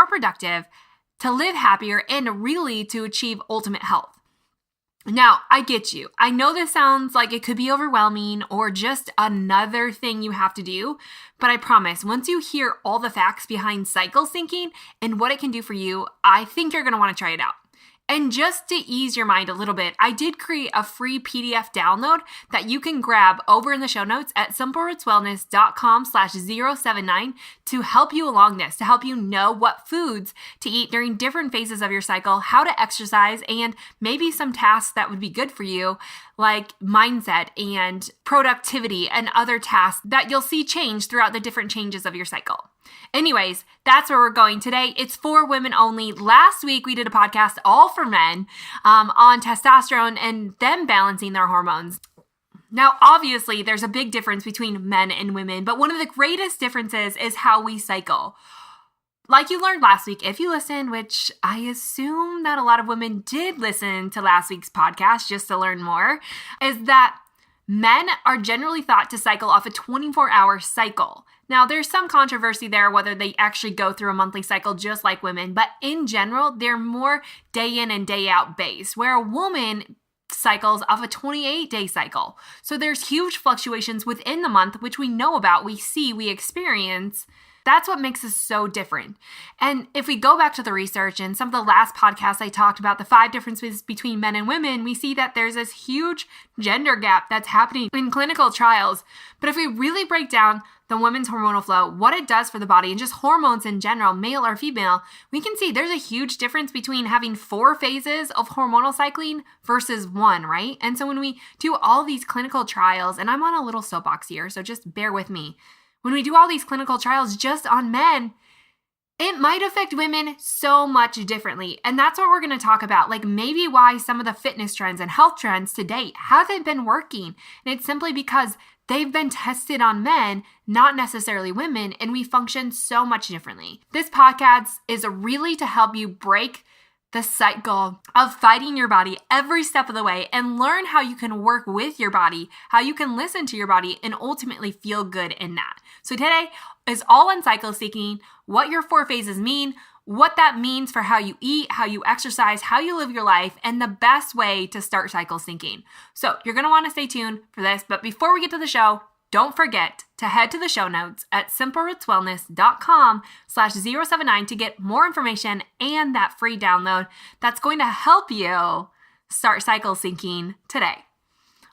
more productive, to live happier, and really to achieve ultimate health. Now, I get you. I know this sounds like it could be overwhelming or just another thing you have to do, but I promise, once you hear all the facts behind cycle syncing and what it can do for you, I think you're going to want to try it out. And just to ease your mind a little bit, I did create a free PDF download that you can grab over in the show notes at simplerootswellness.com/079 to help you along this, to help you know what foods to eat during different phases of your cycle, how to exercise, and maybe some tasks that would be good for you, like mindset and productivity and other tasks that you'll see change throughout the different changes of your cycle. Anyways, that's where we're going today. It's for women only. Last week, we did a podcast all for men on testosterone and them balancing their hormones. Now, obviously, there's a big difference between men and women, but one of the greatest differences is how we cycle. Like you learned last week, if you listened, which I assume that a lot of women did listen to last week's podcast just to learn more, is that men are generally thought to cycle off a 24-hour cycle. Now, there's some controversy there whether they actually go through a monthly cycle just like women, but in general, they're more day in and day out based, where a woman cycles off a 28-day cycle. So there's huge fluctuations within the month, which we know about, we see, we experience. That's what makes us so different. And if we go back to the research and some of the last podcasts I talked about the 5 differences between men and women, we see that there's this huge gender gap that's happening in clinical trials. But if we really break down the women's hormonal flow, what it does for the body and just hormones in general, male or female, we can see there's a huge difference between having 4 phases of hormonal cycling versus 1, right? And so when we do all these clinical trials, and I'm on a little soapbox here, so just bear with me. When we do all these clinical trials just on men, it might affect women so much differently. And that's what we're going to talk about, like maybe why some of the fitness trends and health trends to date haven't been working. And it's simply because they've been tested on men, not necessarily women, and we function so much differently. This podcast is really to help you break the cycle of fighting your body every step of the way and learn how you can work with your body, how you can listen to your body, and ultimately feel good in that. So today is all on cycle syncing, what your 4 phases mean, what that means for how you eat, how you exercise, how you live your life, and the best way to start cycle syncing. So you're going to want to stay tuned for this, but before we get to the show, don't forget to head to the show notes at simplerootswellness.com/079 to get more information and that free download that's going to help you start cycle syncing today.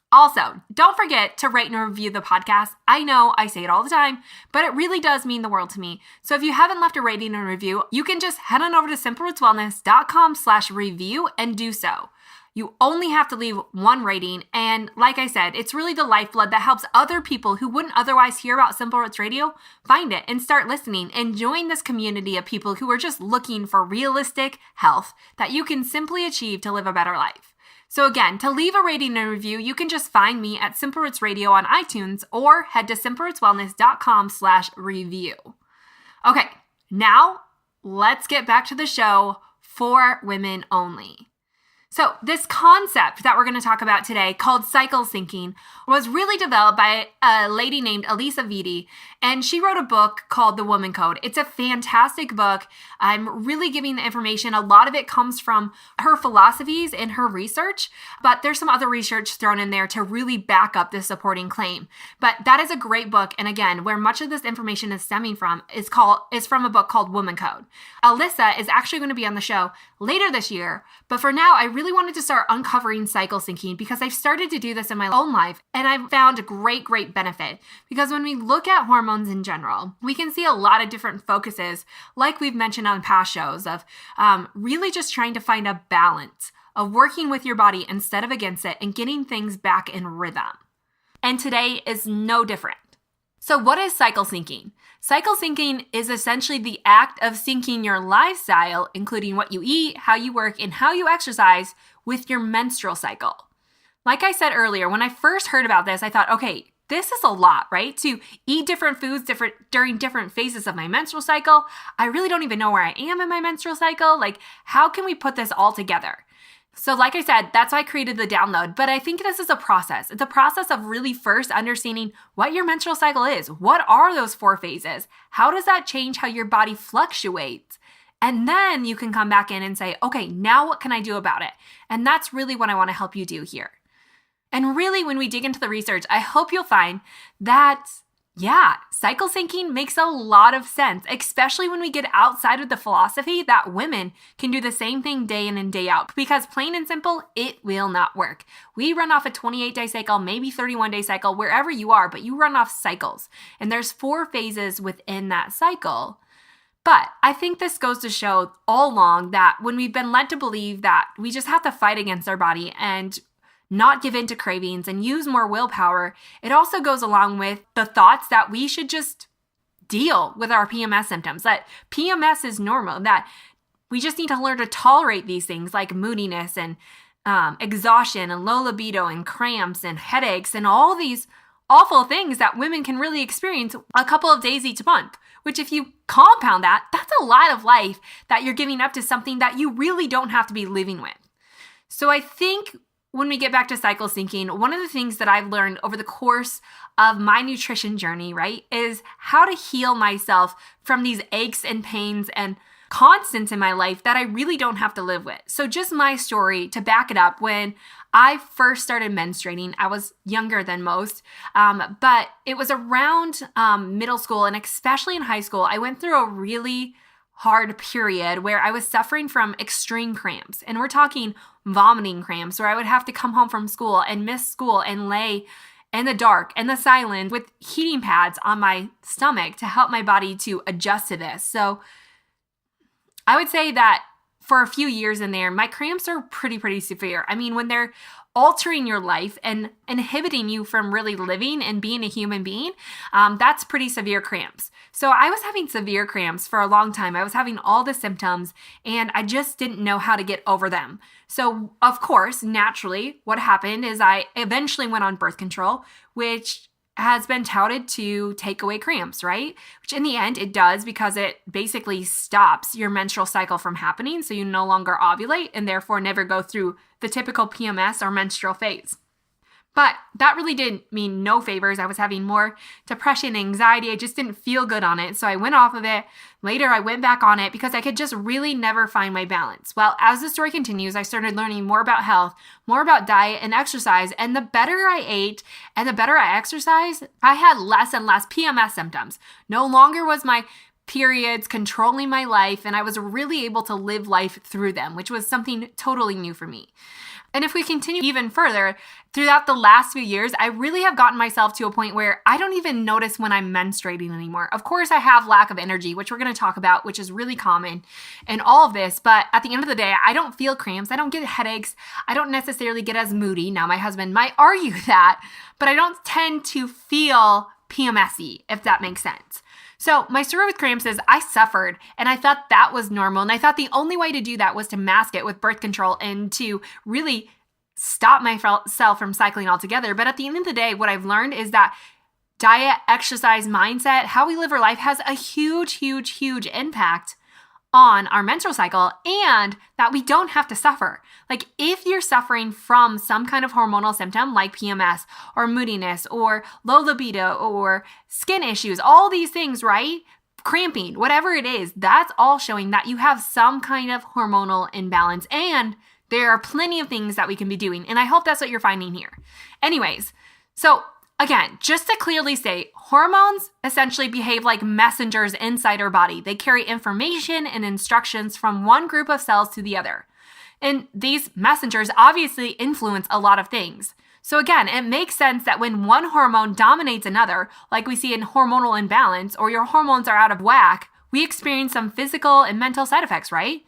Also, don't forget to rate and review the podcast. I know I say it all the time, but it really does mean the world to me. So if you haven't left a rating and review, you can just head on over to simplerootswellness.com/review and do so. You only have to leave 1 rating. And like I said, it's really the lifeblood that helps other people who wouldn't otherwise hear about Simple Roots Radio find it and start listening and join this community of people who are just looking for realistic health that you can simply achieve to live a better life. So again, to leave a rating and review, you can just find me at Simple Roots Radio on iTunes or head to simplerootswellness.com/review. Okay, now let's get back to the show for women only. So this concept that we're going to talk about today called cycle syncing was really developed by a lady named Elisa Vitti, and she wrote a book called The Woman Code. It's a fantastic book. I'm really giving the information. A lot of it comes from her philosophies and her research, but there's some other research thrown in there to really back up this supporting claim. But that is a great book. And again, where much of this information is stemming from is from a book called Woman Code. Elisa is actually going to be on the show later this year, but for now, I really wanted to start uncovering cycle syncing because I've started to do this in my own life and I've found great benefit because when we look at hormones in general, we can see a lot of different focuses like we've mentioned on past shows of really just trying to find a balance of working with your body instead of against it and getting things back in rhythm. And today is no different. So what is cycle syncing? Cycle syncing is essentially the act of syncing your lifestyle, including what you eat, how you work, and how you exercise with your menstrual cycle. Like I said earlier, when I first heard about this, I thought, okay, this is a lot, right? To eat different foods during different phases of my menstrual cycle. I really don't even know where I am in my menstrual cycle. Like, how can we put this all together? So like I said, that's why I created the download, but I think this is a process. It's a process of really first understanding what your menstrual cycle is. What are those 4 phases? How does that change how your body fluctuates? And then you can come back in and say, okay, now what can I do about it? And that's really what I want to help you do here. And really, when we dig into the research, I hope you'll find that, cycle syncing makes a lot of sense, especially when we get outside of the philosophy that women can do the same thing day in and day out. Because plain and simple, it will not work. We run off a 28-day cycle, maybe 31-day cycle, wherever you are, but you run off cycles. And there's 4 phases within that cycle. But I think this goes to show all along that when we've been led to believe that we just have to fight against our body and not give in to cravings and use more willpower, it also goes along with the thoughts that we should just deal with our PMS symptoms, that PMS is normal, that we just need to learn to tolerate these things like moodiness and exhaustion and low libido and cramps and headaches and all these awful things that women can really experience a couple of days each month, which if you compound that, that's a lot of life that you're giving up to something that you really don't have to be living with. So I think when we get back to cycle syncing, one of the things that I've learned over the course of my nutrition journey, right, is how to heal myself from these aches and pains and constants in my life that I really don't have to live with. So just my story to back it up, when I first started menstruating, I was younger than most, but it was around middle school, and especially in high school, I went through a really hard period where I was suffering from extreme cramps. And we're talking vomiting cramps, where I would have to come home from school and miss school and lay in the dark and the silence with heating pads on my stomach to help my body to adjust to this. So I would say that for a few years in there, my cramps are pretty severe. I mean, when they're altering your life and inhibiting you from really living and being a human being, that's pretty severe cramps. So I was having severe cramps for a long time. I was having all the symptoms and I just didn't know how to get over them. So of course, naturally, what happened is I eventually went on birth control, which has been touted to take away cramps, right? Which in the end it does, because it basically stops your menstrual cycle from happening. So you no longer ovulate and therefore never go through the typical PMS or menstrual phase. But that really didn't mean no favors. I was having more depression, anxiety. I just didn't feel good on it. So I went off of it. Later, I went back on it because I could just really never find my balance. Well, as the story continues, I started learning more about health, more about diet and exercise. And the better I ate and the better I exercised, I had less and less PMS symptoms. No longer was my periods controlling my life, and I was really able to live life through them, which was something totally new for me. And if we continue even further, throughout the last few years, I really have gotten myself to a point where I don't even notice when I'm menstruating anymore. Of course, I have lack of energy, which we're going to talk about, which is really common in all of this. But at the end of the day, I don't feel cramps. I don't get headaches. I don't necessarily get as moody. Now, my husband might argue that, but I don't tend to feel PMS-y, if that makes sense. So my story with cramps is I suffered and I thought that was normal. And I thought the only way to do that was to mask it with birth control and to really stop myself from cycling altogether. But at the end of the day, what I've learned is that diet, exercise, mindset, how we live our life has a huge impact on our menstrual cycle, and that we don't have to suffer. Like if you're suffering from some kind of hormonal symptom like PMS or moodiness or low libido or skin issues, all these things, right? Cramping, whatever it is, that's all showing that you have some kind of hormonal imbalance, and there are plenty of things that we can be doing. And I hope that's what you're finding here. Anyways, so again, just to clearly state, hormones essentially behave like messengers inside our body. They carry information and instructions from one group of cells to the other. And these messengers obviously influence a lot of things. So again, it makes sense that when one hormone dominates another, like we see in hormonal imbalance, or your hormones are out of whack, we experience some physical and mental side effects, right?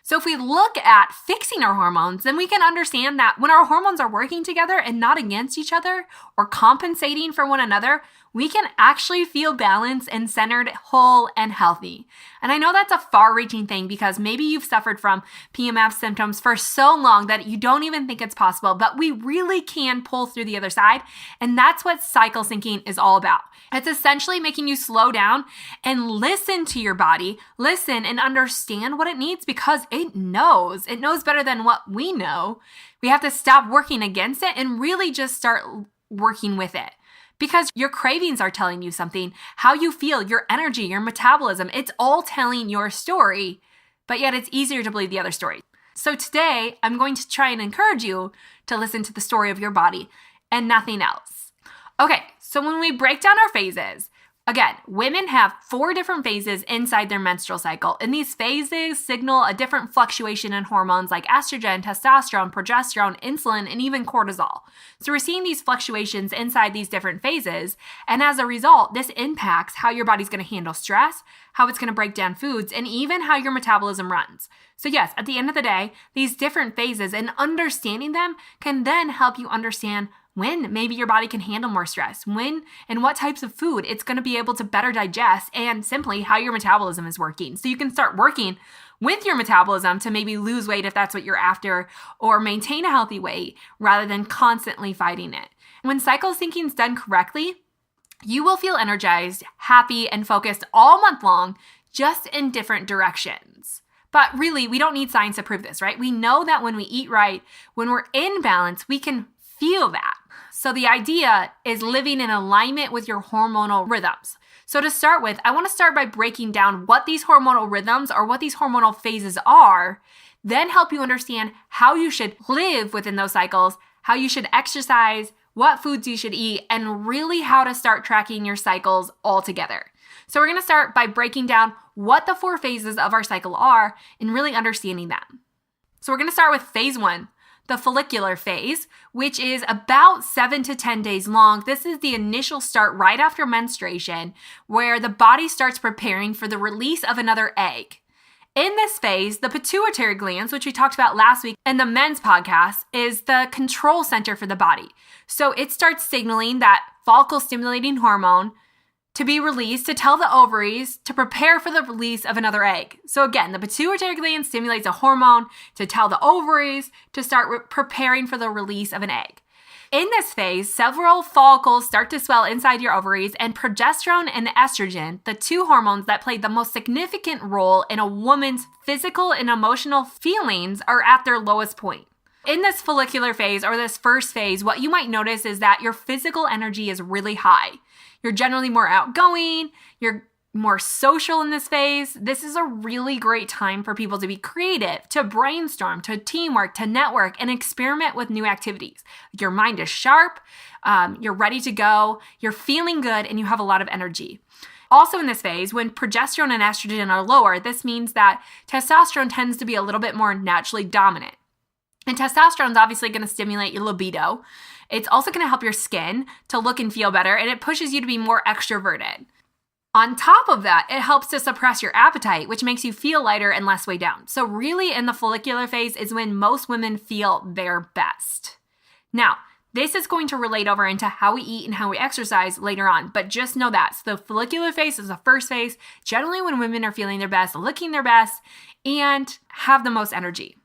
So if we look at fixing our hormones, then we can understand that when our hormones are working together and not against each other or compensating for one another, we can actually feel balanced and centered, whole, and healthy. And I know that's a far-reaching thing because maybe you've suffered from PMS symptoms for so long that you don't even think it's possible, but we really can pull through the other side. And that's what cycle syncing is all about. It's essentially making you slow down and listen to your body, listen and understand what it needs, because it knows. It knows better than what we know. We have to stop working against it and really just start working with it. Because your cravings are telling you something, how you feel, your energy, your metabolism, it's all telling your story but yet it's easier to believe the other story. So today, I'm going to try and encourage you to listen to the story of your body and nothing else. Okay, so when we break down our phases, again, women have 4 different phases inside their menstrual cycle, and these phases signal a different fluctuation in hormones like estrogen, testosterone, progesterone, insulin, and even cortisol. So we're seeing these fluctuations inside these different phases, and as a result, this impacts how your body's going to handle stress, how it's going to break down foods, and even how your metabolism runs. So yes, at the end of the day, these different phases and understanding them can then help you understand when maybe your body can handle more stress, when and what types of food it's going to be able to better digest, and simply how your metabolism is working. So you can start working with your metabolism to maybe lose weight if that's what you're after, or maintain a healthy weight rather than constantly fighting it. When cycle syncing is done correctly, you will feel energized, happy, and focused all month long, just in different directions. But really, we don't need science to prove this, right? We know that when we eat right, when we're in balance, we can feel that. So the idea is living in alignment with your hormonal rhythms. So to start with, I want to start by breaking down what these hormonal rhythms or what these hormonal phases are, then help you understand how you should live within those cycles, how you should exercise, what foods you should eat, and really how to start tracking your cycles all together. So we're going to start by breaking down what the 4 phases of our cycle are and really understanding them. So we're going to start with phase 1. The follicular phase, which is about 7 to 10 days long. This is the initial start right after menstruation, where the body starts preparing for the release of another egg. In this phase, the pituitary glands, which we talked about last week in the men's podcast, is the control center for the body. So it starts signaling that follicle stimulating hormone to be released to tell the ovaries to prepare for the release of another egg. So again, the pituitary gland stimulates a hormone to tell the ovaries to start preparing for the release of an egg. In this phase, several follicles start to swell inside your ovaries, and progesterone and estrogen, the 2 hormones that play the most significant role in a woman's physical and emotional feelings, are at their lowest point. In this follicular phase, or this first phase, what you might notice is that your physical energy is really high. You're generally more outgoing, you're more social in this phase. This is a really great time for people to be creative, to brainstorm, to teamwork, to network, and experiment with new activities. Your mind is sharp, you're ready to go, you're feeling good, and you have a lot of energy. Also in this phase, when progesterone and estrogen are lower, this means that testosterone tends to be a little bit more naturally dominant. And testosterone is obviously going to stimulate your libido. It's also going to help your skin to look and feel better, and it pushes you to be more extroverted. On top of that, it helps to suppress your appetite, which makes you feel lighter and less weighed down. So really, in the follicular phase is when most women feel their best. Now, this is going to relate over into how we eat and how we exercise later on, but just know that. So the follicular phase is the first phase, generally when women are feeling their best, looking their best, and have the most energy.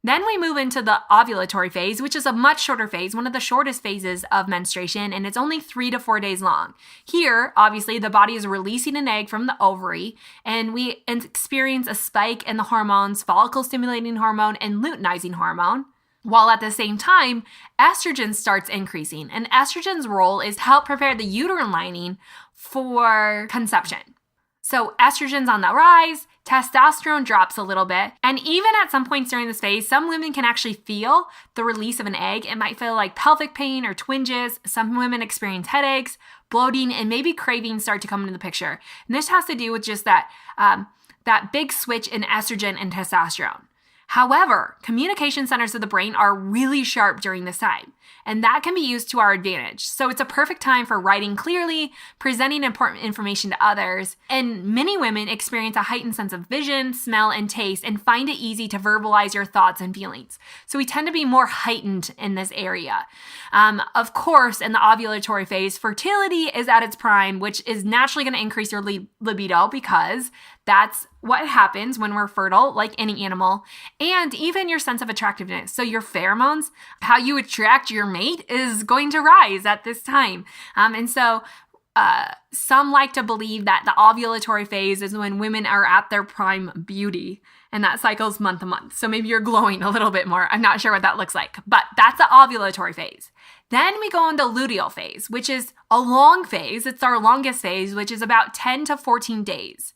Then we move into the ovulatory phase, which is a much shorter phase, one of the shortest phases of menstruation, and it's only 3 to 4 days long. Here, obviously, the body is releasing an egg from the ovary, and we experience a spike in the hormones, follicle-stimulating hormone and luteinizing hormone, while at the same time, estrogen starts increasing, and estrogen's role is to help prepare the uterine lining for conception. So estrogen's on the rise, testosterone drops a little bit, and even at some points during this phase, some women can actually feel the release of an egg. It might feel like pelvic pain or twinges. Some women experience headaches, bloating, and maybe cravings start to come into the picture. And this has to do with just that big switch in estrogen and testosterone. However, communication centers of the brain are really sharp during this time, and that can be used to our advantage. So it's a perfect time for writing clearly, presenting important information to others, and many women experience a heightened sense of vision, smell, and taste, and find it easy to verbalize your thoughts and feelings. So we tend to be more heightened in this area. Of course, in the ovulatory phase, fertility is at its prime, which is naturally going to increase your libido because that's what happens when we're fertile, like any animal, and even your sense of attractiveness. So your pheromones, how you attract your mate, is going to rise at this time. And so some like to believe that the ovulatory phase is when women are at their prime beauty, and that cycles month to month. So maybe you're glowing a little bit more. I'm not sure what that looks like, but that's the ovulatory phase. Then we go into luteal phase, which is a long phase. It's our longest phase, which is about 10 to 14 days.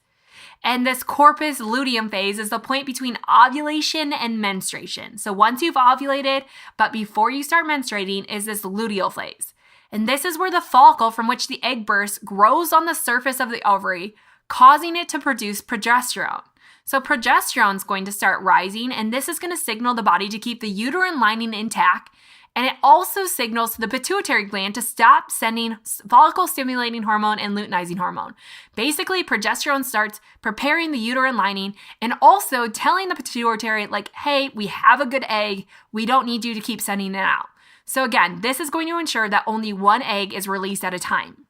And this corpus luteum phase is the point between ovulation and menstruation. So once you've ovulated, but before you start menstruating, is this luteal phase. And this is where the follicle from which the egg bursts grows on the surface of the ovary, causing it to produce progesterone. So progesterone is going to start rising, and this is going to signal the body to keep the uterine lining intact. And it also signals to the pituitary gland to stop sending follicle-stimulating hormone and luteinizing hormone. Basically, progesterone starts preparing the uterine lining and also telling the pituitary, like, hey, we have a good egg. We don't need you to keep sending it out. So again, this is going to ensure that only one egg is released at a time.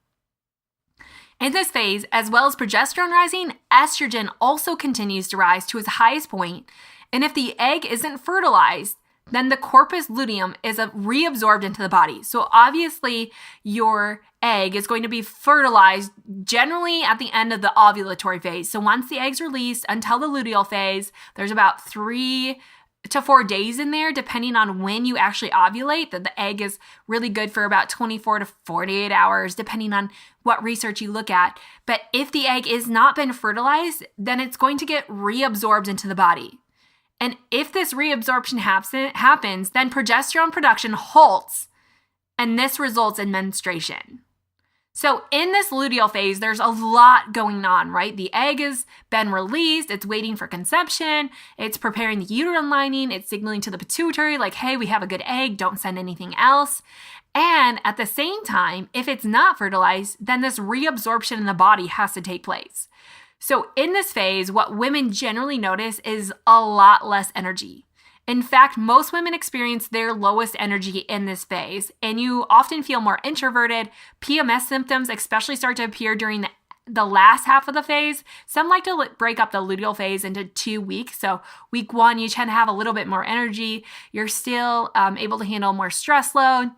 In this phase, as well as progesterone rising, estrogen also continues to rise to its highest point. And if the egg isn't fertilized, then the corpus luteum is reabsorbed into the body. So obviously, your egg is going to be fertilized generally at the end of the ovulatory phase. So once the egg's released until the luteal phase, there's about 3 to 4 days in there, depending on when you actually ovulate, that the egg is really good for about 24 to 48 hours, depending on what research you look at. But if the egg is not been fertilized, then it's going to get reabsorbed into the body. And if this reabsorption happens, then progesterone production halts, and this results in menstruation. So in this luteal phase, there's a lot going on, right? The egg has been released, it's waiting for conception, it's preparing the uterine lining, it's signaling to the pituitary like, hey, we have a good egg, don't send anything else. And at the same time, if it's not fertilized, then this reabsorption in the body has to take place. So in this phase, what women generally notice is a lot less energy. In fact, most women experience their lowest energy in this phase, and you often feel more introverted. PMS symptoms especially start to appear during the last half of the phase. Some like to break up the luteal phase into 2 weeks. So week 1, you tend to have a little bit more energy. You're still able to handle more stress load.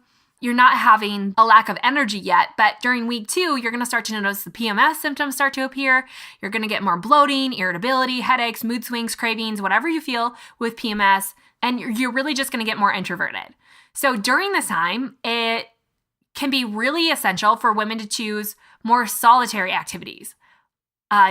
You're not having a lack of energy yet, but during week 2, you're going to start to notice the PMS symptoms start to appear. You're going to get more bloating, irritability, headaches, mood swings, cravings, whatever you feel with PMS, and you're really just going to get more introverted. So during this time, it can be really essential for women to choose more solitary activities.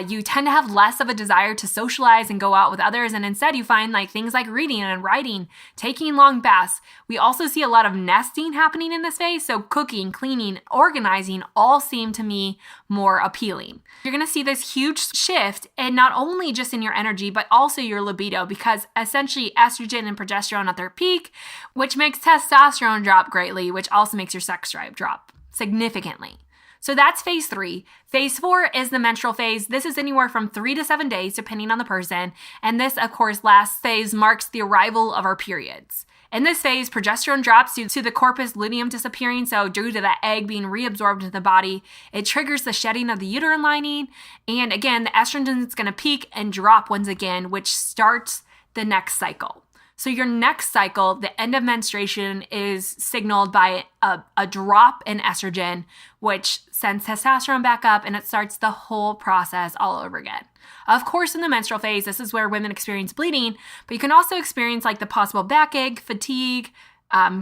You tend to have less of a desire to socialize and go out with others, and instead you find things like reading and writing, taking long baths. We also see a lot of nesting happening in this phase, so cooking, cleaning, organizing all seem to me more appealing. You're going to see this huge shift, and not only just in your energy, but also your libido, because essentially estrogen and progesterone at their peak, which makes testosterone drop greatly, which also makes your sex drive drop significantly. So that's phase 3. Phase 4 is the menstrual phase. This is anywhere from 3 to 7 days, depending on the person. And this, of course, last phase marks the arrival of our periods. In this phase, progesterone drops due to the corpus luteum disappearing. So due to that egg being reabsorbed into the body, it triggers the shedding of the uterine lining. And again, the estrogen is going to peak and drop once again, which starts the next cycle. So your next cycle, the end of menstruation, is signaled by a drop in estrogen, which sends testosterone back up, and it starts the whole process all over again. Of course, in the menstrual phase, this is where women experience bleeding, but you can also experience the possible backache, fatigue,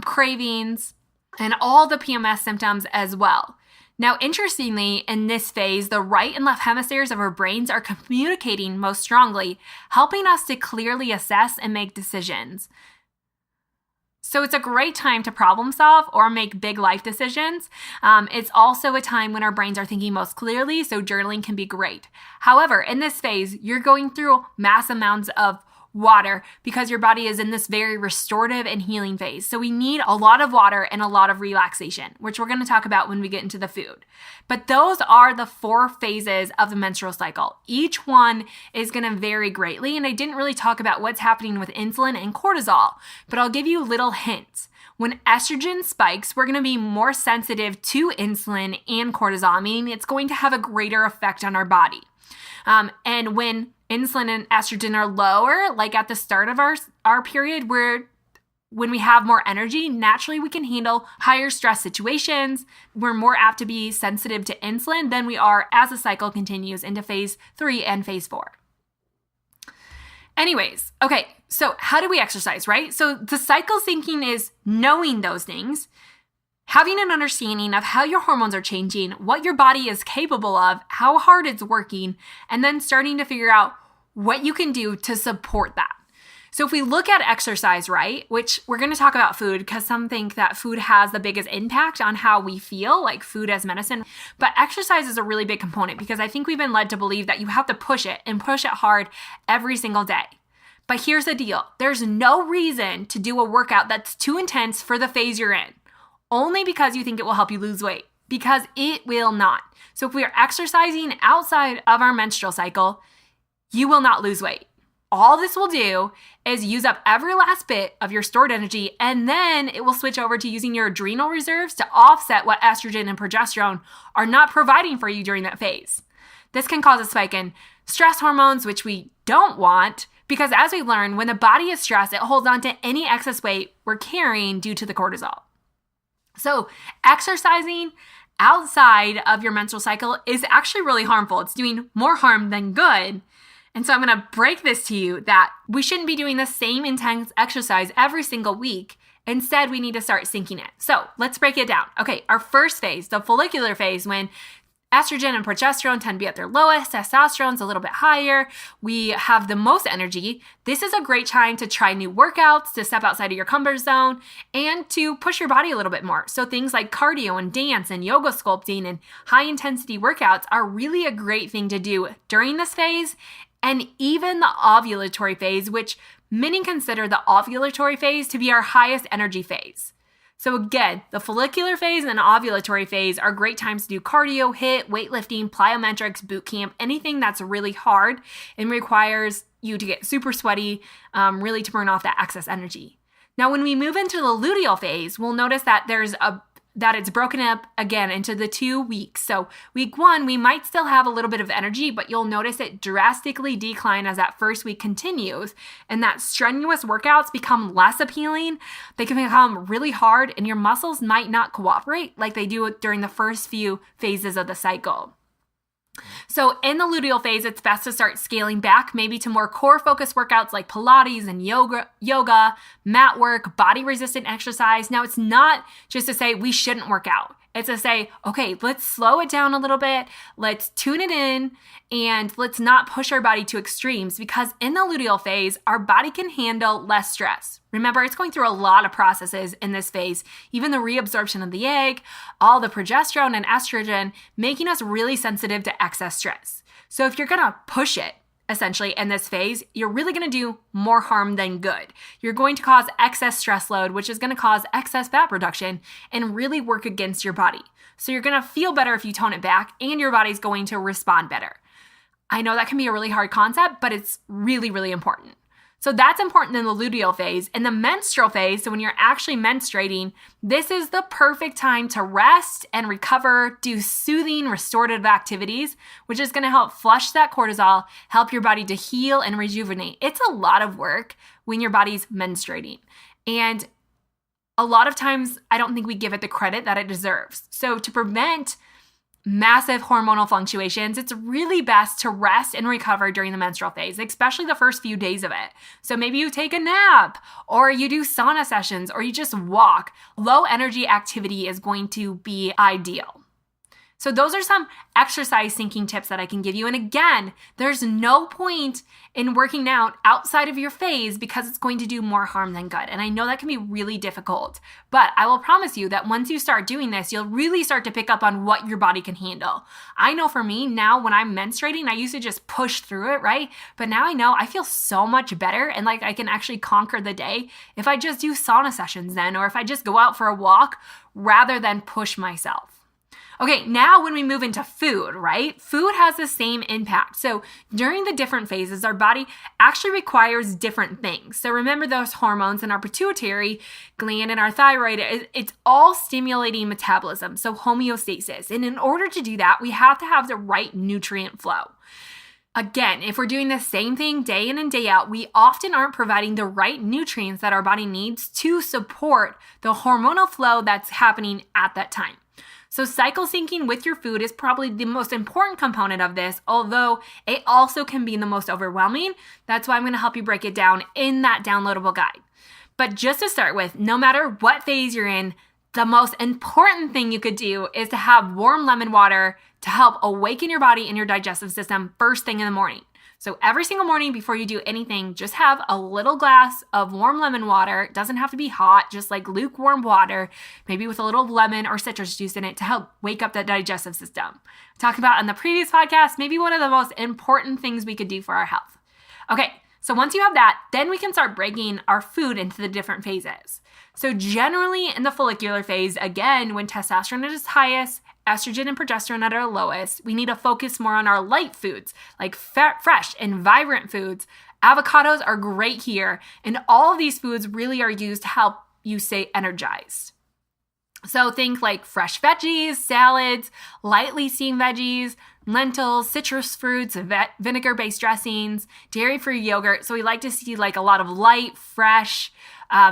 cravings, and all the PMS symptoms as well. Now, interestingly, in this phase, the right and left hemispheres of our brains are communicating most strongly, helping us to clearly assess and make decisions. So it's a great time to problem solve or make big life decisions. It's also a time when our brains are thinking most clearly, so journaling can be great. However, in this phase, you're going through mass amounts of water because your body is in this very restorative and healing phase. So we need a lot of water and a lot of relaxation, which we're going to talk about when we get into the food. But those are the 4 phases of the menstrual cycle. Each one is going to vary greatly, and I didn't really talk about what's happening with insulin and cortisol, but I'll give you little hints. When estrogen spikes, we're going to be more sensitive to insulin and cortisol, meaning it's going to have a greater effect on our body. And when insulin and estrogen are lower, like at the start of our period, when we have more energy, naturally we can handle higher stress situations. We're more apt to be sensitive to insulin than we are as the cycle continues into phase 3 and phase 4. Anyways, okay, so how do we exercise, right? So the cycle syncing is knowing those things. Having an understanding of how your hormones are changing, what your body is capable of, how hard it's working, and then starting to figure out what you can do to support that. So if we look at exercise, right, which we're going to talk about food because some think that food has the biggest impact on how we feel, like food as medicine. But exercise is a really big component because I think we've been led to believe that you have to push it and push it hard every single day. But here's the deal. There's no reason to do a workout that's too intense for the phase you're in, only because you think it will help you lose weight, because it will not. So if we are exercising outside of our menstrual cycle, you will not lose weight. All this will do is use up every last bit of your stored energy, and then it will switch over to using your adrenal reserves to offset what estrogen and progesterone are not providing for you during that phase. This can cause a spike in stress hormones, which we don't want, because as we learn, when the body is stressed, it holds on to any excess weight we're carrying due to the cortisol. So exercising outside of your menstrual cycle is actually really harmful. It's doing more harm than good. And so I'm going to break this to you that we shouldn't be doing the same intense exercise every single week. Instead, we need to start syncing it. So let's break it down. Okay, our first phase, the follicular phase, when estrogen and progesterone tend to be at their lowest, testosterone's a little bit higher, we have the most energy. This is a great time to try new workouts, to step outside of your comfort zone, and to push your body a little bit more. So things like cardio and dance and yoga sculpting and high intensity workouts are really a great thing to do during this phase. And even the ovulatory phase, which many consider the ovulatory phase to be our highest energy phase. So again, the follicular phase and ovulatory phase are great times to do cardio, HIIT, weightlifting, plyometrics, boot camp, anything that's really hard and requires you to get super sweaty, really to burn off that excess energy. Now, when we move into the luteal phase, we'll notice that that it's broken up again into the 2 weeks. So week 1, we might still have a little bit of energy, but you'll notice it drastically decline as that first week continues, and that strenuous workouts become less appealing. They can become really hard, and your muscles might not cooperate like they do during the first few phases of the cycle. So in the luteal phase, it's best to start scaling back maybe to more core-focused workouts like Pilates and yoga, mat work, body-resistant exercise. Now, it's not just to say we shouldn't work out. It's to say, okay, let's slow it down a little bit, let's tune it in, and let's not push our body to extremes, because in the luteal phase, our body can handle less stress. Remember, it's going through a lot of processes in this phase, even the reabsorption of the egg, all the progesterone and estrogen, making us really sensitive to excess stress. So if you're gonna push it, essentially, in this phase, you're really going to do more harm than good. You're going to cause excess stress load, which is going to cause excess fat production and really work against your body. So you're going to feel better if you tone it back, and your body's going to respond better. I know that can be a really hard concept, but it's really, really important. So that's important in the luteal phase. In the menstrual phase, so when you're actually menstruating, this is the perfect time to rest and recover, do soothing, restorative activities, which is going to help flush that cortisol, help your body to heal and rejuvenate. It's a lot of work when your body's menstruating. And a lot of times, I don't think we give it the credit that it deserves. So to prevent massive hormonal fluctuations, it's really best to rest and recover during the menstrual phase, especially the first few days of it. So maybe you take a nap, or you do sauna sessions, or you just walk. Low energy activity is going to be ideal. So those are some exercise syncing tips that I can give you. And again, there's no point in working out outside of your phase because it's going to do more harm than good. And I know that can be really difficult, but I will promise you that once you start doing this, you'll really start to pick up on what your body can handle. I know for me now, when I'm menstruating, I used to just push through it, right? But now I know I feel so much better, and like I can actually conquer the day if I just do sauna sessions then, or if I just go out for a walk rather than push myself. Okay, now when we move into food, right? Food has the same impact. So during the different phases, our body actually requires different things. So remember those hormones in our pituitary gland and our thyroid, it's all stimulating metabolism, so homeostasis. And in order to do that, we have to have the right nutrient flow. Again, if we're doing the same thing day in and day out, we often aren't providing the right nutrients that our body needs to support the hormonal flow that's happening at that time. So cycle syncing with your food is probably the most important component of this, although it also can be the most overwhelming. That's why I'm going to help you break it down in that downloadable guide. But just to start with, no matter what phase you're in, the most important thing you could do is to have warm lemon water to help awaken your body and your digestive system first thing in the morning. So every single morning before you do anything, just have a little glass of warm lemon water. It doesn't have to be hot, just like lukewarm water, maybe with a little lemon or citrus juice in it to help wake up that digestive system. Talked about in the previous podcast, maybe one of the most important things we could do for our health. Okay, so once you have that, then we can start breaking our food into the different phases. So generally in the follicular phase, again, when testosterone is highest, estrogen and progesterone at our lowest, we need to focus more on our light foods, like fresh and vibrant foods. Avocados are great here, and all of these foods really are used to help you stay energized. So think like fresh veggies, salads, lightly steamed veggies, lentils, citrus fruits, vinegar-based dressings, dairy-free yogurt. So we like to see like a lot of light, fresh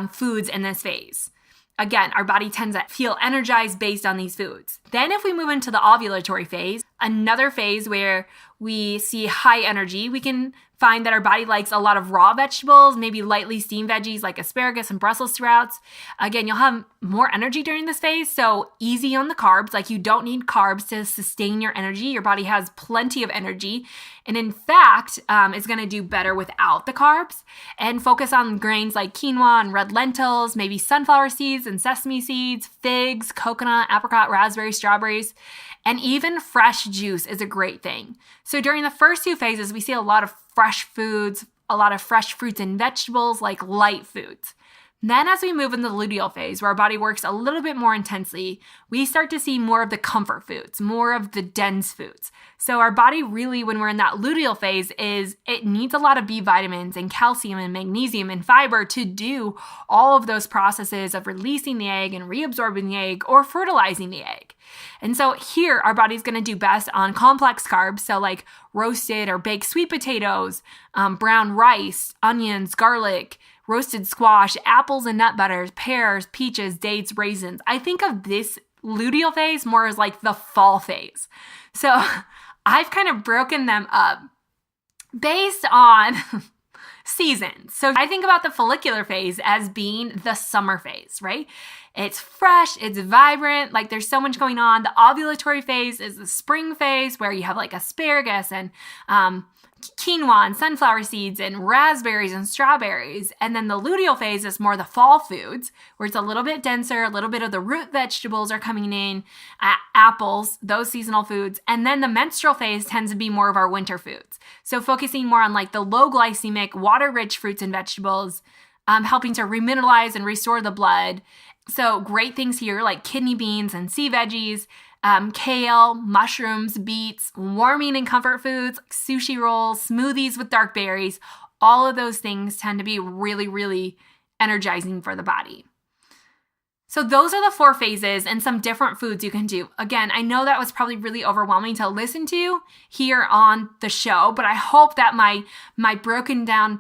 foods in this phase. Again, our body tends to feel energized based on these foods. Then if we move into the ovulatory phase, another phase where we see high energy, we can find that our body likes a lot of raw vegetables, maybe lightly steamed veggies like asparagus and Brussels sprouts. Again, you'll have more energy during this phase, so easy on the carbs. Like you don't need carbs to sustain your energy. Your body has plenty of energy. And in fact, it's going to do better without the carbs. And focus on grains like quinoa and red lentils, maybe sunflower seeds and sesame seeds, figs, coconut, apricot, raspberries, strawberries. And even fresh juice is a great thing. So during the first two phases, we see a lot of fresh foods, a lot of fresh fruits and vegetables, like light foods. Then as we move into the luteal phase, where our body works a little bit more intensely, we start to see more of the comfort foods, more of the dense foods. So our body really, when we're in that luteal phase, it needs a lot of B vitamins and calcium and magnesium and fiber to do all of those processes of releasing the egg and reabsorbing the egg or fertilizing the egg. And so here, our body's going to do best on complex carbs, so like roasted or baked sweet potatoes, brown rice, onions, garlic, roasted squash, apples and nut butters, pears, peaches, dates, raisins. I think of this luteal phase more as like the fall phase. So I've kind of broken them up based on seasons. So I think about the follicular phase as being the summer phase, right? It's fresh, it's vibrant, like there's so much going on. The ovulatory phase is the spring phase where you have like asparagus and quinoa and sunflower seeds and raspberries and strawberries. And then the luteal phase is more the fall foods where it's a little bit denser, a little bit of the root vegetables are coming in, apples, those seasonal foods. And then the menstrual phase tends to be more of our winter foods. So focusing more on like the low glycemic, water-rich fruits and vegetables, helping to remineralize and restore the blood. So great things here like kidney beans and sea veggies, kale, mushrooms, beets, warming and comfort foods, like sushi rolls, smoothies with dark berries. All of those things tend to be really, really energizing for the body. So those are the 4 phases and some different foods you can do. Again, I know that was probably really overwhelming to listen to here on the show, but I hope that my broken down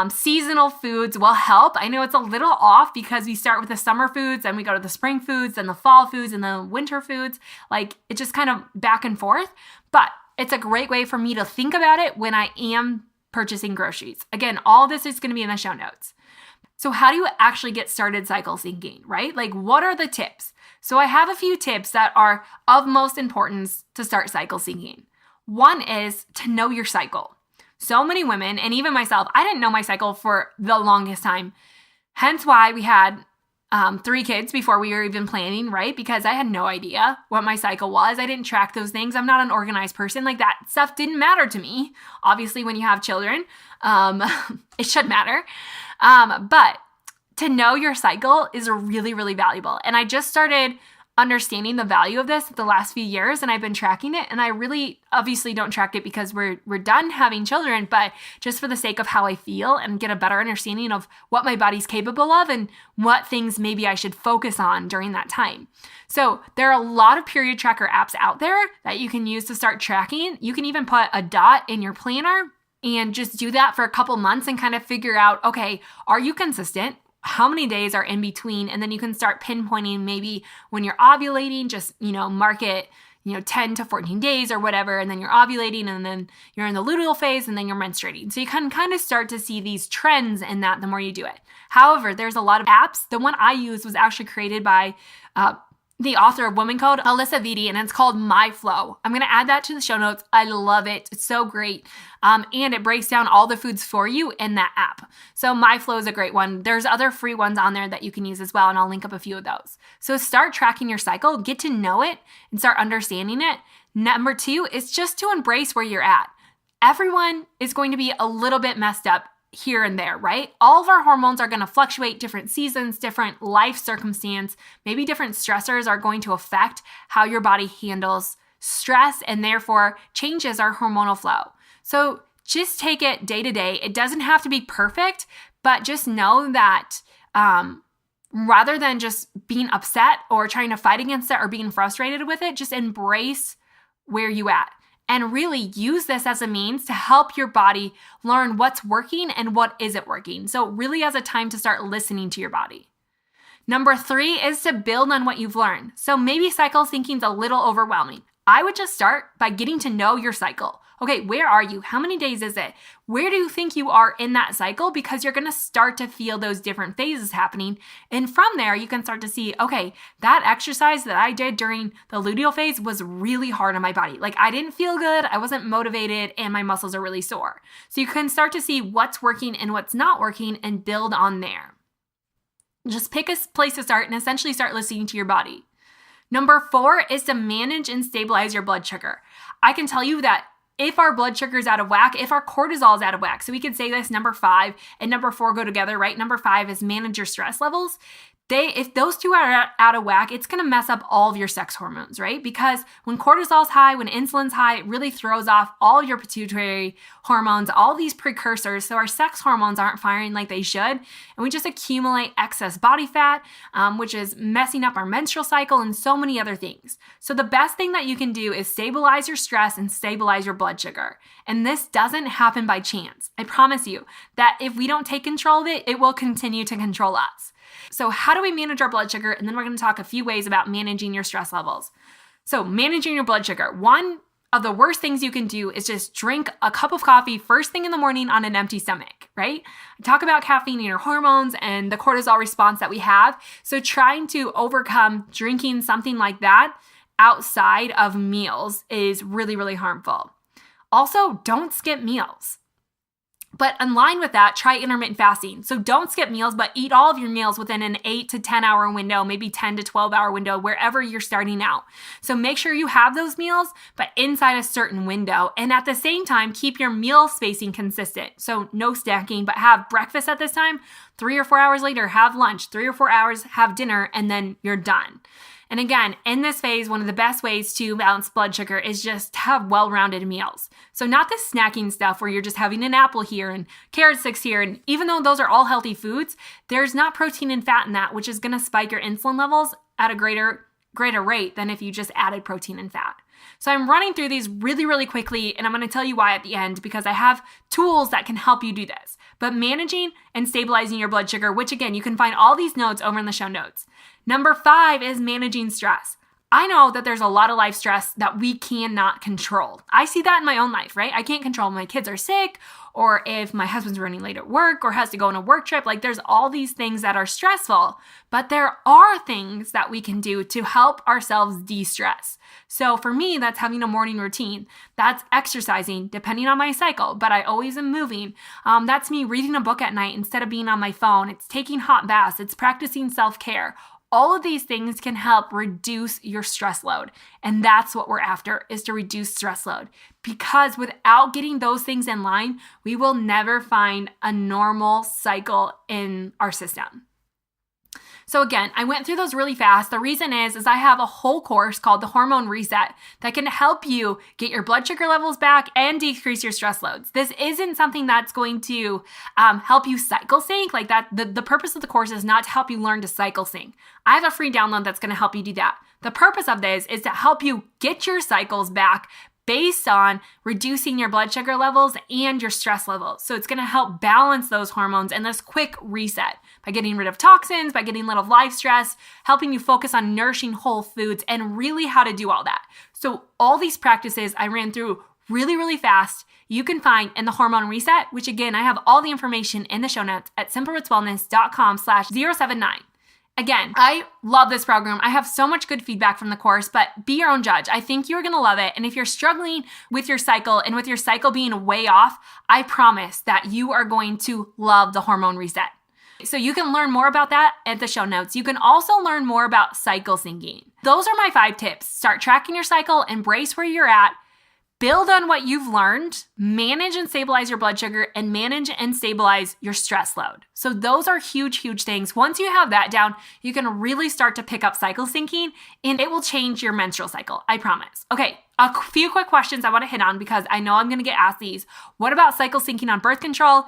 seasonal foods will help. I know it's a little off because we start with the summer foods and we go to the spring foods and the fall foods and the winter foods. Like it's just kind of back and forth, but it's a great way for me to think about it when I am purchasing groceries. Again, all this is going to be in the show notes. So how do you actually get started cycle syncing, right? Like what are the tips? So I have a few tips that are of most importance to start cycle syncing. One is to know your cycle. So many women, and even myself, I didn't know my cycle for the longest time. Hence why we had 3 kids before we were even planning, right? Because I had no idea what my cycle was. I didn't track those things. I'm not an organized person. Like that stuff didn't matter to me. Obviously, when you have children, it should matter. But to know your cycle is really, really valuable. And I just started understanding the value of this the last few years, and I've been tracking it. And I really obviously don't track it because we're done having children, but just for the sake of how I feel and get a better understanding of what my body's capable of and what things maybe I should focus on during that time. So there are a lot of period tracker apps out there that you can use to start tracking. You can even put a dot in your planner and just do that for a couple months and kind of figure out, okay, are you consistent? How many days are in between? And then you can start pinpointing maybe when you're ovulating, just, mark it, 10 to 14 days or whatever, and then you're ovulating, and then you're in the luteal phase, and then you're menstruating. So you can kind of start to see these trends in that the more you do it. However, there's a lot of apps. The one I used was actually created by the author of Woman Code, Alyssa Vitti, and it's called MyFlow. I'm going to add that to the show notes. I love it. It's so great. And it breaks down all the foods for you in that app. So MyFlow is a great one. There's other free ones on there that you can use as well, and I'll link up a few of those. So start tracking your cycle, get to know it, and start understanding it. Number 2 is just to embrace where you're at. Everyone is going to be a little bit messed up here and there, right? All of our hormones are going to fluctuate, different seasons, different life circumstance, maybe different stressors are going to affect how your body handles stress and therefore changes our hormonal flow. So just take it day to day. It doesn't have to be perfect, but just know that rather than just being upset or trying to fight against it or being frustrated with it, just embrace where you at. And really use this as a means to help your body learn what's working and what isn't working. So really as a time to start listening to your body. Number 3 is to build on what you've learned. So maybe cycle syncing is a little overwhelming. I would just start by getting to know your cycle. Okay, where are you? How many days is it? Where do you think you are in that cycle? Because you're going to start to feel those different phases happening. And from there, you can start to see, okay, that exercise that I did during the luteal phase was really hard on my body. Like I didn't feel good, I wasn't motivated, and my muscles are really sore. So you can start to see what's working and what's not working and build on there. Just pick a place to start and essentially start listening to your body. Number 4 is to manage and stabilize your blood sugar. I can tell you that if our blood sugar is out of whack, if our cortisol is out of whack, so we could say this number 5 and number 4 go together, right? Number 5 is manage your stress levels. If those two are out of whack, it's going to mess up all of your sex hormones, right? Because when cortisol's high, when insulin's high, it really throws off all your pituitary hormones, all these precursors. So our sex hormones aren't firing like they should. And we just accumulate excess body fat, which is messing up our menstrual cycle and so many other things. So the best thing that you can do is stabilize your stress and stabilize your blood sugar. And this doesn't happen by chance. I promise you that if we don't take control of it, it will continue to control us. So how do we manage our blood sugar? And then we're going to talk a few ways about managing your stress levels. So managing your blood sugar. One of the worst things you can do is just drink a cup of coffee first thing in the morning on an empty stomach, right? I talk about caffeine and your hormones and the cortisol response that we have. So trying to overcome drinking something like that outside of meals is really, really harmful. Also, don't skip meals. But in line with that, try intermittent fasting. So don't skip meals, but eat all of your meals within an 8 to 10 hour window, maybe 10 to 12 hour window, wherever you're starting out. So make sure you have those meals, but inside a certain window. And at the same time, keep your meal spacing consistent. So no snacking, but have breakfast at this time, 3 or 4 hours later, have lunch, 3 or 4 hours, have dinner, and then you're done. And again, in this phase, one of the best ways to balance blood sugar is just to have well-rounded meals. So not the snacking stuff where you're just having an apple here and carrot sticks here. And even though those are all healthy foods, there's not protein and fat in that, which is going to spike your insulin levels at a greater rate than if you just added protein and fat. So I'm running through these really, really quickly, and I'm going to tell you why at the end because I have tools that can help you do this. But managing and stabilizing your blood sugar, which again, you can find all these notes over in the show notes. Number 5 is managing stress. I know that there's a lot of life stress that we cannot control. I see that in my own life, right? I can't control when my kids are sick or if my husband's running late at work or has to go on a work trip. Like there's all these things that are stressful, but there are things that we can do to help ourselves de-stress. So for me, that's having a morning routine. That's exercising depending on my cycle, but I always am moving. That's me reading a book at night instead of being on my phone. It's taking hot baths. It's practicing self-care. All of these things can help reduce your stress load. And that's what we're after, is to reduce stress load. Because without getting those things in line, we will never find a normal cycle in our system. So again, I went through those really fast. The reason is I have a whole course called the Hormone Reset that can help you get your blood sugar levels back and decrease your stress loads. This isn't something that's going to help you cycle sync like that. The purpose of the course is not to help you learn to cycle sync. I have a free download that's going to help you do that. The purpose of this is to help you get your cycles back based on reducing your blood sugar levels and your stress levels. So it's going to help balance those hormones and this quick reset by getting rid of toxins, by getting rid of life stress, helping you focus on nourishing whole foods and really how to do all that. So all these practices I ran through really, really fast, you can find in the hormone reset, which again, I have all the information in the show notes at simplerootswellness.com/079. Again, I love this program. I have so much good feedback from the course, but be your own judge. I think you're going to love it. And if you're struggling with your cycle and with your cycle being way off, I promise that you are going to love the hormone reset. So you can learn more about that at the show notes. You can also learn more about cycle syncing. Those are my 5 tips. Start tracking your cycle, embrace where you're at, build on what you've learned, manage and stabilize your blood sugar, and manage and stabilize your stress load. So those are huge, huge things. Once you have that down, you can really start to pick up cycle syncing and it will change your menstrual cycle. I promise. Okay, a few quick questions I want to hit on because I know I'm going to get asked these. What about cycle syncing on birth control?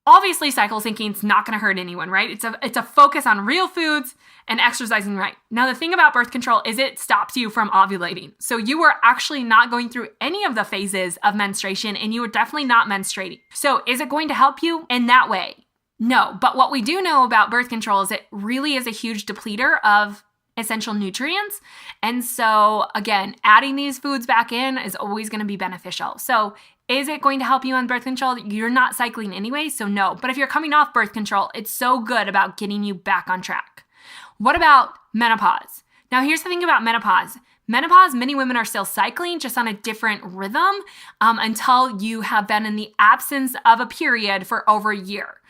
Obviously, cycle syncing is not going to hurt anyone, right? It's a focus on real foods and exercising right. Now, the thing about birth control is it stops you from ovulating. So you are actually not going through any of the phases of menstruation and you are definitely not menstruating. So is it going to help you in that way? No, but what we do know about birth control is it really is a huge depleter of essential nutrients. And so again, adding these foods back in is always going to be beneficial. So is it going to help you on birth control? You're not cycling anyway, so no. But if you're coming off birth control, it's so good about getting you back on track. What about menopause? Now, here's the thing about menopause. Menopause, many women are still cycling just on a different rhythm until you have been in the absence of a period for over a year.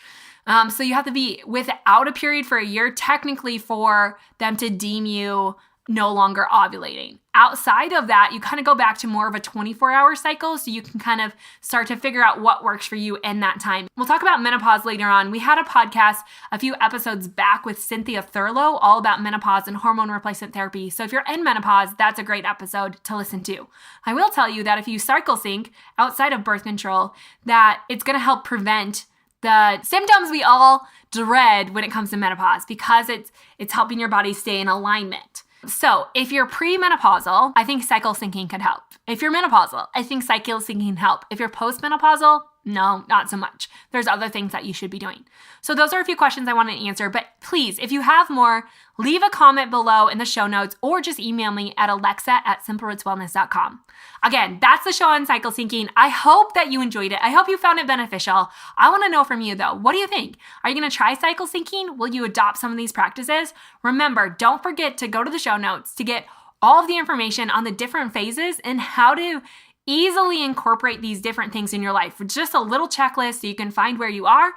So you have to be without a period for a year, technically, for them to deem you no longer ovulating. Outside of that, you kind of go back to more of a 24-hour cycle, so you can kind of start to figure out what works for you in that time. We'll talk about menopause later on. We had a podcast a few episodes back with Cynthia Thurlow all about menopause and hormone replacement therapy. So if you're in menopause, that's a great episode to listen to. I will tell you that if you cycle sync outside of birth control, that it's going to help prevent the symptoms we all dread when it comes to menopause because it's helping your body stay in alignment. So if you're premenopausal, I think cycle syncing could help. If you're menopausal, I think cycle syncing can help. If you're postmenopausal, no, not so much. There's other things that you should be doing. So those are a few questions I want to answer, but please, if you have more, leave a comment below in the show notes or just email me at alexa@simplerootswellness.com. Again, that's the show on cycle syncing. I hope that you enjoyed it. I hope you found it beneficial. I want to know from you though, what do you think? Are you going to try cycle syncing? Will you adopt some of these practices? Remember, don't forget to go to the show notes to get all of the information on the different phases and how to easily incorporate these different things in your life. Just a little checklist so you can find where you are,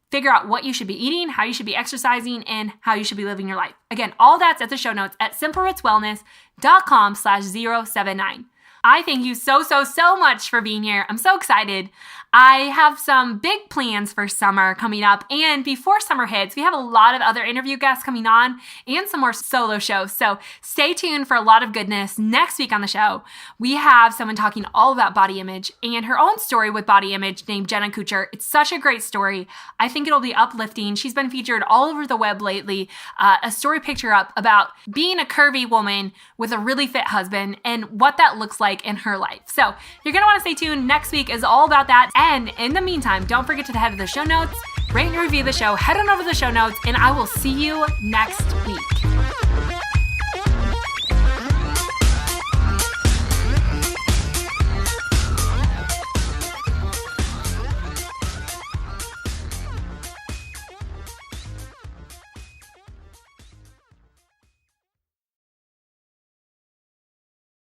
figure out what you should be eating, how you should be exercising, and how you should be living your life. Again, all that's at the show notes at simplerootswellness.com/079. I thank you so much for being here. I'm so excited. I have some big plans for summer coming up. And before summer hits, we have a lot of other interview guests coming on and some more solo shows. So stay tuned for a lot of goodness. Next week on the show, we have someone talking all about body image and her own story with body image named Jenna Kuchar. It's such a great story. I think it'll be uplifting. She's been featured all over the web lately. A story picture up about being a curvy woman with a really fit husband and what that looks like in her life. So you're going to want to stay tuned. Next week is all about that. And in the meantime, don't forget to head to the show notes, rate and review the show, head on over to the show notes, and I will see you next week.